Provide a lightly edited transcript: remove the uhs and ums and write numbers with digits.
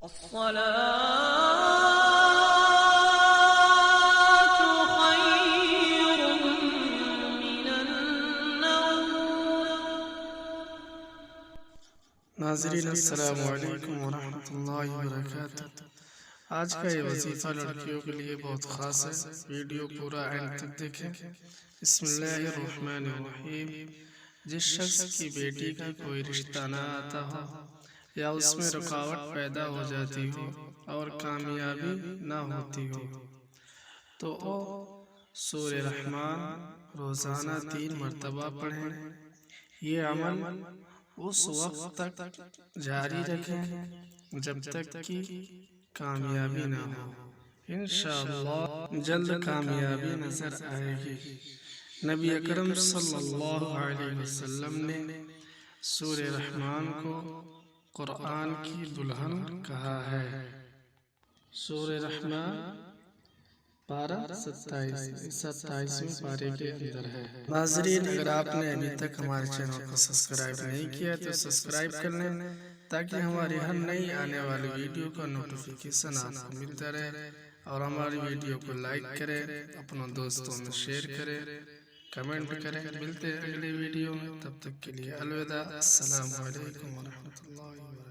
ناظرین السلام علیکم ورحمۃ اللہ وبرکاتہ۔ آج کا یہ وظیفہ لڑکیوں کے لیے بہت خاص ہے، ویڈیو پورا اینڈ تک دیکھیں۔ بسم اللہ الرحمن الرحیم۔ جس شخص کی بیٹی کا کوئی رشتہ نہ آتا ہو یا اس میں رکاوٹ پیدا ہو جاتی ہو اور کامیابی نہ ہوتی ہو تو سورہ رحمان روزانہ 3 مرتبہ پڑھیں۔ یہ عمل اس وقت تک جاری رکھیں جب تک کہ کامیابی نہ ہو، انشاءاللہ جلد کامیابی نظر آئے گی۔ نبی اکرم صلی اللہ علیہ وسلم نے سورہ رحمان کو قرآن کی دلہن کہا ہے۔ سورہ رحمان پارہ 27ویں پارے کے اندر ہے۔ ناظرین، اگر آپ نے ابھی تک ہمارے چینل کو سبسکرائب نہیں کیا تو سبسکرائب کر لیں تاکہ ہماری ہر نئی آنے والی ویڈیو کا نوٹیفیکیشن آپ کو ملتا رہے، اور ہماری ویڈیو کو لائک کریں، اپنے دوستوں میں شیئر کریں، کمنٹ کریں۔ ملتے ہیں اگلی ویڈیو میں، تب تک کے لیے الوداع۔ السلام علیکم ورحمۃ اللہ وبرکاتہ۔